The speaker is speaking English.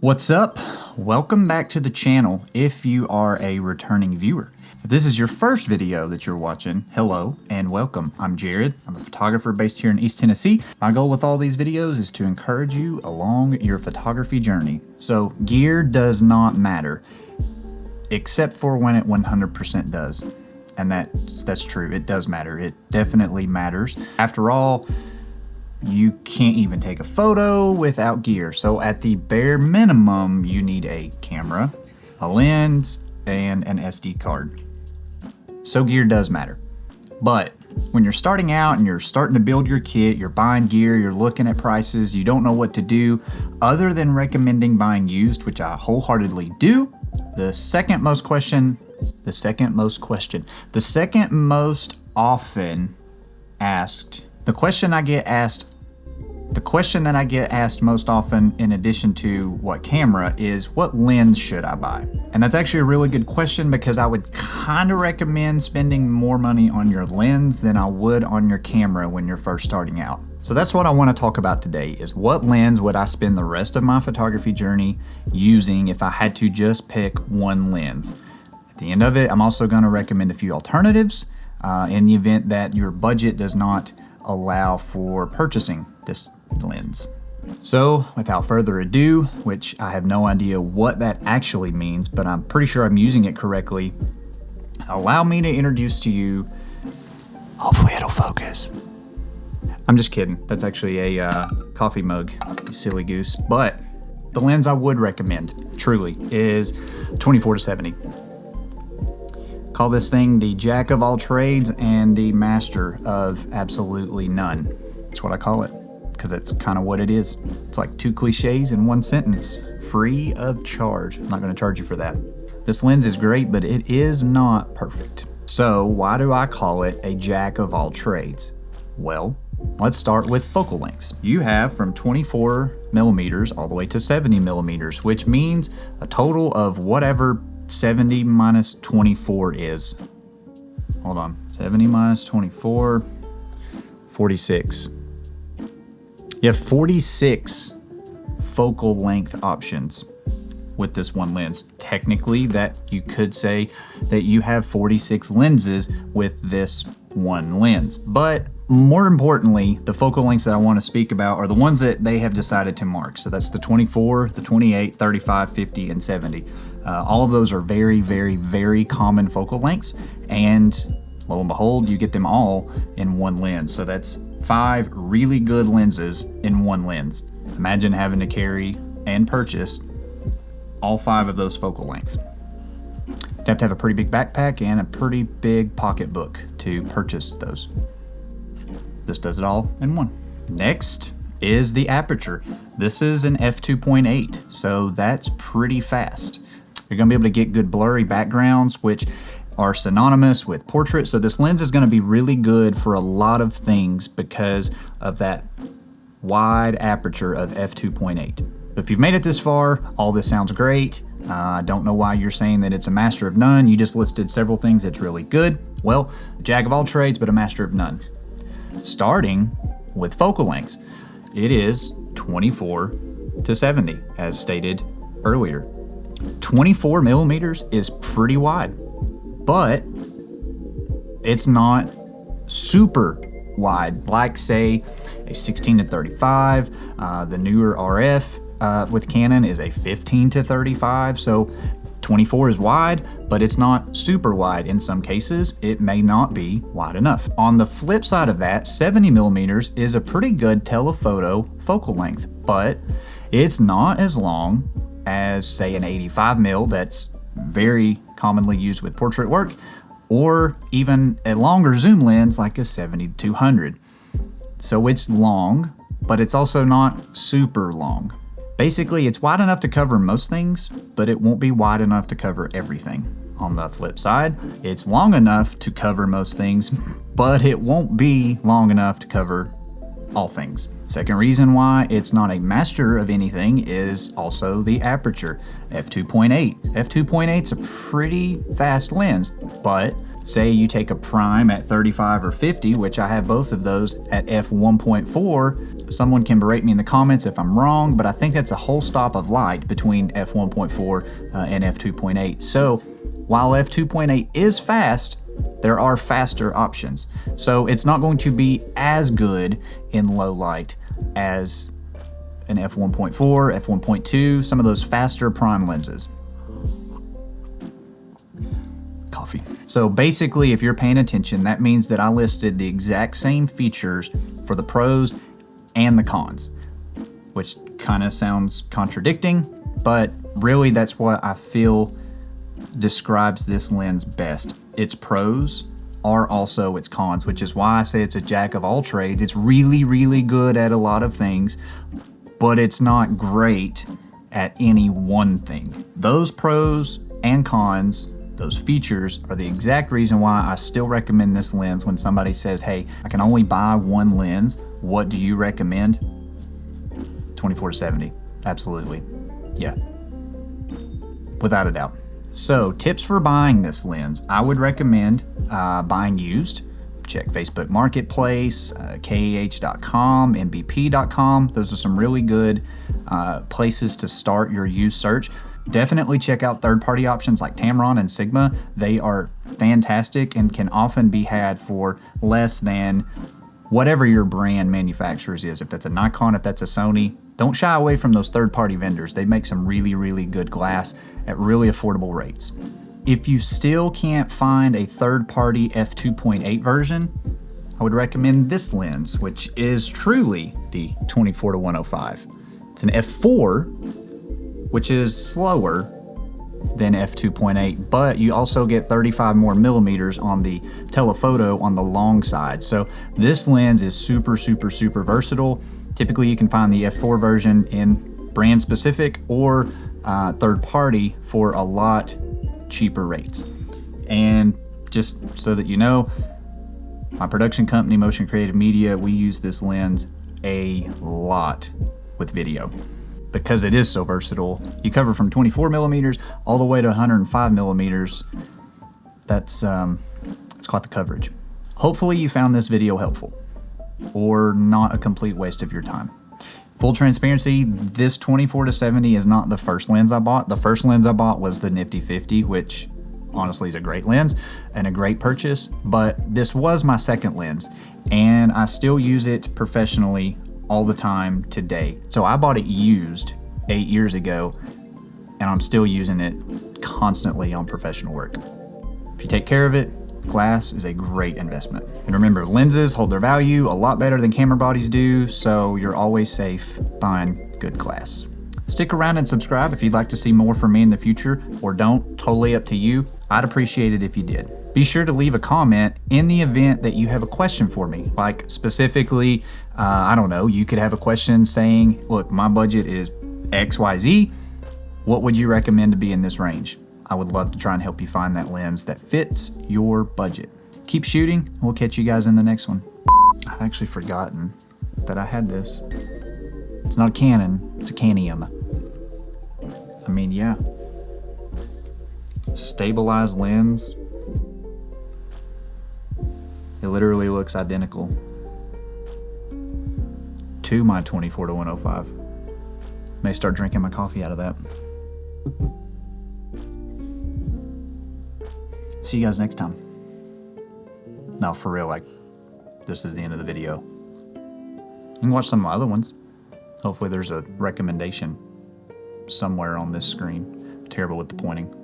What's up? Welcome back to the channel if you are a returning viewer. If this is your first video that you're watching, hello and welcome. I'm Jared. I'm a photographer based here in East Tennessee. My goal with all these videos is to encourage you along your photography journey. So gear does not matter, except for when it 100% does. And that's true, it does matter. It definitely matters. After all, you can't even take a photo without gear. So at the bare minimum, you need a camera, a lens, and an SD card. So gear does matter. But when you're starting out and you're starting to build your kit, you're buying gear, you're looking at prices, you don't know what to do, other than recommending buying used, which I wholeheartedly do, the second most often asked, the question that I get asked most often, in addition to what camera, is what lens should I buy? And that's actually a really good question, because I would kind of recommend spending more money on your lens than I would on your camera when you're first starting out. So that's what I want to talk about today, is what lens would I spend the rest of my photography journey using if I had to just pick one lens. At the end of it, I'm also going to recommend a few alternatives in the event that your budget does not allow for purchasing this lens. So without further ado, which I have no idea what that actually means, but I'm pretty sure I'm using it correctly, allow me to introduce to you, hopefully it'll focus. I'm just kidding, that's actually a coffee mug, you silly goose. But the lens I would recommend, truly, is 24-70. Call this thing the jack of all trades and the master of absolutely none. That's what I call it, because that's kind of what it is. It's like two cliches in one sentence, free of charge. I'm not going to charge you for that. This lens is great, but it is not perfect. So why do I call it a jack of all trades? Well, let's start with focal lengths. You have from 24 millimeters all the way to 70 millimeters, which means a total of whatever 70 minus 24 is. Hold on, 70 minus 24, 46. You have 46 focal length options with this one lens. Technically, that you could say that you have 46 lenses with this one lens. But more importantly, the focal lengths that I want to speak about are the ones that they have decided to mark. So that's the 24, the 28, 35, 50, and 70. All of those are very, very, very common focal lengths. And lo and behold, you get them all in one lens. So that's 5 really good lenses in one lens. Imagine having to carry and purchase all 5 of those focal lengths. You'd have to have a pretty big backpack and a pretty big pocketbook to purchase those. This does it all in one. Next is the Aperture. This is an f2.8, so that's pretty fast. You're gonna be able to get good blurry backgrounds, which are synonymous with portrait. So this lens is gonna be really good for a lot of things because of that wide aperture of f2.8. If you've made it this far, all this sounds great. I don't know why you're saying that it's a master of none. You just listed several things that's really good. Well, jack of all trades, but a master of none. Starting with focal lengths, it is 24 to 70, as stated earlier. 24 millimeters is pretty wide, but it's not super wide, like say a 16 to 35. The newer RF with Canon is a 15 to 35. So 24 is wide, but it's not super wide. In some cases, it may not be wide enough. On the flip side of that, 70 millimeters is a pretty good telephoto focal length, but it's not as long as say an 85 mil that's very commonly used with portrait work, or even a longer zoom lens like a 70-200. So it's long, but it's also not super long. Basically, it's wide enough to cover most things, but it won't be wide enough to cover everything. On the flip side, it's long enough to cover most things, but it won't be long enough to cover all things. Second reason why it's not a master of anything is also the aperture, f2.8. f2.8 is a pretty fast lens, but Say you take a prime at 35 or 50, which I have both of those at f1.4. Someone can berate me in the comments if I'm wrong, but I think that's a whole stop of light between f1.4 and f2.8. So while f2.8 is fast, there are faster options. So it's not going to be as good in low light as an f1.4, f1.2, some of those faster prime lenses. Coffee. So basically, if you're paying attention, that means that I listed the exact same features for the pros and the cons, which kind of sounds contradicting, but really that's what I feel describes this lens best. Its pros are also its cons, which is why I say it's a jack of all trades. It's really, really good at a lot of things, but it's not great at any one thing. Those pros and cons, those features, are the exact reason why I still recommend this lens when somebody says, hey, I can only buy one lens. What do you recommend? 24-70. Absolutely. Yeah. Without a doubt. So tips for buying this lens. I would recommend buying used. Check Facebook Marketplace, KEH.com, MBP.com. Those are some really good places to start your used search. Definitely check out third-party options like Tamron and Sigma. They are fantastic and can often be had for less than whatever your brand manufacturers is. If that's a Nikon, if that's a Sony, don't shy away from those third-party vendors. They make some really, really good glass at really affordable rates. If you still can't find a third-party f2.8 version, I would recommend this lens, which is truly the 24-105. It's an f4, which is slower than f2.8, but you also get 35 more millimeters on the telephoto on the long side. So this lens is super, super, super versatile. Typically you can find the f4 version in brand specific or third party for a lot cheaper rates. And just so that you know, my production company, Motion Creative Media, we use this lens a lot with video. Because it is so versatile, you cover from 24 millimeters all the way to 105 millimeters. That's quite the coverage. Hopefully you found this video helpful or not a complete waste of your time. Full transparency, this 24-70 is not the first lens I bought. The first lens I bought was the Nifty 50, which honestly is a great lens and a great purchase, but this was my second lens and I still use it professionally all the time today. So I bought it used 8 years ago and I'm still using it constantly on professional work. If you take care of it, glass is a great investment. And remember, lenses hold their value a lot better than camera bodies do, so you're always safe buying good glass. Stick around and subscribe if you'd like to see more from me in the future, or don't, totally up to you. I'd appreciate it if you did. Be sure to leave a comment in the event that you have a question for me. Like specifically, I don't know, you could have a question saying, look, my budget is XYZ. What would you recommend to be in this range? I would love to try and help you find that lens that fits your budget. Keep shooting. We'll catch you guys in the next one. I've actually forgotten that I had this. It's not a Canon, it's a Canium. I mean, yeah. Stabilized lens. It literally looks identical to my 24-105. May start drinking my coffee out of that. See you guys next time. No, for real, like, this is the end of the video. You can watch some of my other ones. Hopefully there's a recommendation somewhere on this screen. Terrible with the pointing.